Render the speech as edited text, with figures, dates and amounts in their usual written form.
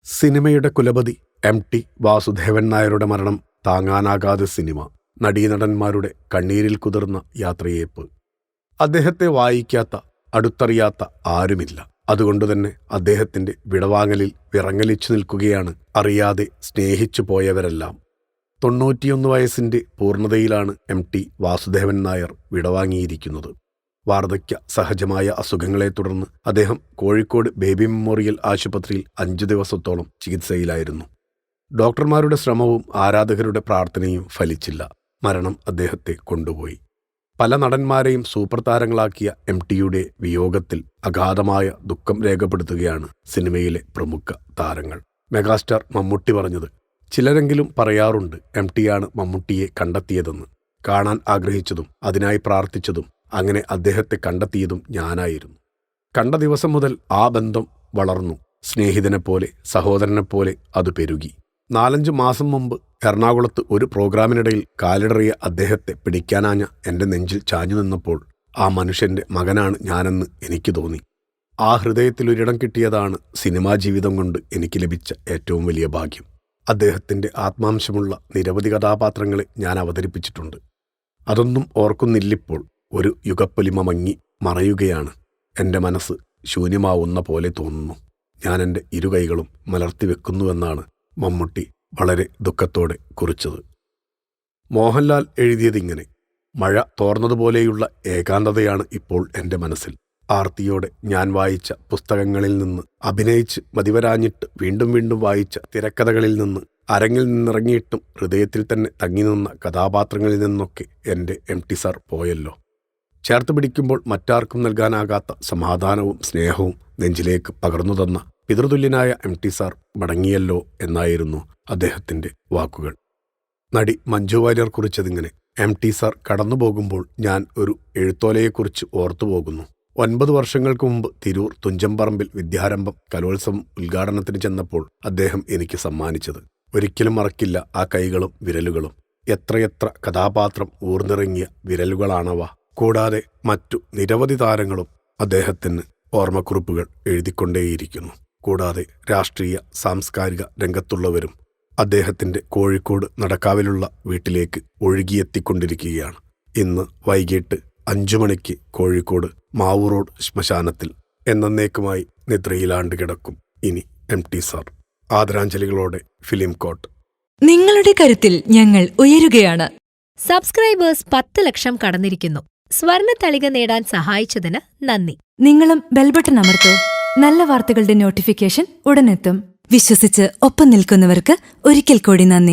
സിനിമയുടെ കുലപതി MT വാസുദേവൻ നായരുടെ മരണം താങ്ങാനാകാതെ സിനിമ. നടീനടന്മാരുടെ കണ്ണീരിൽ കുതിർന്ന യാത്രയേപ്പ്. അദ്ദേഹത്തെ വായിക്കാത്ത, അടുത്തറിയാത്ത ആരുമില്ല. അതുകൊണ്ടുതന്നെ അദ്ദേഹത്തിന്റെ വിടവാങ്ങലിൽ വിറങ്ങലിച്ചു നിൽക്കുകയാണ് അറിയാതെ സ്നേഹിച്ചു പോയവരെല്ലാം. 91 വയസ്സിന്റെ പൂർണ്ണതയിലാണ് MT വാസുദേവൻ നായർ വിടവാങ്ങിയിരിക്കുന്നത്. വാർദ്ധക്യ സഹജമായ അസുഖങ്ങളെ തുടർന്ന് അദ്ദേഹം കോഴിക്കോട് ബേബി മെമ്മോറിയൽ ആശുപത്രിയിൽ 5 ദിവസത്തോളം ചികിത്സയിലായിരുന്നു. ഡോക്ടർമാരുടെ ശ്രമവും ആരാധകരുടെ പ്രാർത്ഥനയും ഫലിച്ചില്ല. മരണം അദ്ദേഹത്തെ കൊണ്ടുപോയി. പല നടന്മാരെയും സൂപ്പർ താരങ്ങളാക്കിയ MTയുടെ വിയോഗത്തിൽ അഗാധമായ ദുഃഖം രേഖപ്പെടുത്തുകയാണ് സിനിമയിലെ പ്രമുഖ താരങ്ങൾ. മെഗാസ്റ്റാർ മമ്മൂട്ടി പറഞ്ഞത്, ചിലരെങ്കിലും പറയാറുണ്ട് MTയാണ് മമ്മൂട്ടിയെ കണ്ടെത്തിയതെന്ന്. കാണാൻ ആഗ്രഹിച്ചതും അതിനായി പ്രാർത്ഥിച്ചതും അങ്ങനെ അദ്ദേഹത്തെ കണ്ടെത്തിയതും ഞാനായിരുന്നു. കണ്ട ദിവസം മുതൽ ആ ബന്ധം വളർന്നു. സ്നേഹിതനെപ്പോലെ, സഹോദരനെപ്പോലെ അത് പെരുകി. 4-5 മാസം മുമ്പ് എറണാകുളത്ത് ഒരു പ്രോഗ്രാമിനിടയിൽ കാലിടറിയ അദ്ദേഹത്തെ പിടിക്കാനാഞ്ഞ എൻ്റെ നെഞ്ചിൽ ചാഞ്ഞു നിന്നപ്പോൾ ആ മനുഷ്യൻ്റെ മകനാണ് ഞാനെന്ന് എനിക്ക് തോന്നി. ആ ഹൃദയത്തിലൊരിടം കിട്ടിയതാണ് സിനിമാ ജീവിതം കൊണ്ട് എനിക്ക് ലഭിച്ച ഏറ്റവും വലിയ ഭാഗ്യം. അദ്ദേഹത്തിൻ്റെ ആത്മാംശമുള്ള നിരവധി കഥാപാത്രങ്ങളെ ഞാൻ അവതരിപ്പിച്ചിട്ടുണ്ട്. അതൊന്നും ഓർക്കുന്നില്ലിപ്പോൾ. ഒരു യുഗപ്പൊലിമ മങ്ങി മറയുകയാണ്. എൻ്റെ മനസ്സ് ശൂന്യമാവുന്ന പോലെ തോന്നുന്നു. ഞാൻ എൻ്റെ ഇരുകൈകളും മലർത്തിവെക്കുന്നുവെന്നാണ് മമ്മൂട്ടി വളരെ ദുഃഖത്തോടെ കുറിച്ചത്. മോഹൻലാൽ എഴുതിയതിങ്ങനെ: മഴ തോർന്നതുപോലെയുള്ള ഏകാന്തതയാണ് ഇപ്പോൾ എൻ്റെ മനസ്സിൽ. ആർത്തിയോടെ ഞാൻ വായിച്ച പുസ്തകങ്ങളിൽ നിന്ന്, അഭിനയിച്ച് മതിവരാഞ്ഞിട്ട് വീണ്ടും വീണ്ടും വായിച്ച തിരക്കഥകളിൽ നിന്ന്, അരങ്ങിൽ നിന്നിറങ്ങിയിട്ടും ഹൃദയത്തിൽ തന്നെ തങ്ങിനിന്ന കഥാപാത്രങ്ങളിൽ നിന്നൊക്കെ എൻ്റെ MT സാർ പോയല്ലോ. ചേർത്ത് പിടിക്കുമ്പോൾ മറ്റാർക്കും നൽകാനാകാത്ത സമാധാനവും സ്നേഹവും നെഞ്ചിലേക്ക് പകർന്നു തന്ന പിതൃതുല്യനായ MT സാർ മടങ്ങിയല്ലോ എന്നായിരുന്നു അദ്ദേഹത്തിൻ്റെ വാക്കുകൾ. നടി മഞ്ജു വാര്യർ കുറിച്ചതിങ്ങനെ: MT സാർ കടന്നുപോകുമ്പോൾ ഞാൻ ഒരു എഴുത്തോലയെക്കുറിച്ച് ഓർത്തുപോകുന്നു. 9 വർഷങ്ങൾക്ക് മുമ്പ് തിരൂർ തുഞ്ചംപറമ്പിൽ വിദ്യാരംഭം കലോത്സവം ഉദ്ഘാടനത്തിന് ചെന്നപ്പോൾ അദ്ദേഹം എനിക്ക് സമ്മാനിച്ചത്. ഒരിക്കലും മറക്കില്ല ആ കൈകളും വിരലുകളും. എത്രയെത്ര കഥാപാത്രം ഊർന്നിറങ്ങിയ വിരലുകളാണവ. കൂടാതെ മറ്റു നിരവധി താരങ്ങളും അദ്ദേഹത്തിന് ഓർമ്മക്കുറിപ്പുകൾ എഴുതിക്കൊണ്ടേയിരിക്കുന്നു. കൂടാതെ രാഷ്ട്രീയ സാംസ്കാരിക രംഗത്തുള്ളവരും അദ്ദേഹത്തിൻ്റെ കോഴിക്കോട് നടക്കാവിലുള്ള വീട്ടിലേക്ക് ഒഴുകിയെത്തിക്കൊണ്ടിരിക്കുകയാണ്. ഇന്ന് വൈകിട്ട് 5 മണിക്ക് കോഴിക്കോട് മാവൂർ റോഡ് ശ്മശാനത്തിൽ എന്നേക്കുമായി നിദ്രയിലാണ്ട് കിടക്കും ഇനി MT സാർ. ആദരാഞ്ജലികളോടെ ഫിലിം കോട്ട്. നിങ്ങളുടെ കരുത്തിൽ ഞങ്ങൾ ഉയരുകയാണ്. സബ്സ്ക്രൈബേഴ്സ് 10 ലക്ഷം കടന്നിരിക്കുന്നു. സ്വർണത്തളിക നേടാൻ സഹായിച്ചതിന് നന്ദി. നിങ്ങളും ബെൽബട്ടൺ അമർത്തോ. നല്ല വാർത്തകളുടെ നോട്ടിഫിക്കേഷൻ ഉടനെത്തും. വിശ്വസിച്ച് ഒപ്പം നിൽക്കുന്നവർക്ക് ഒരിക്കൽ കൂടി നന്ദി.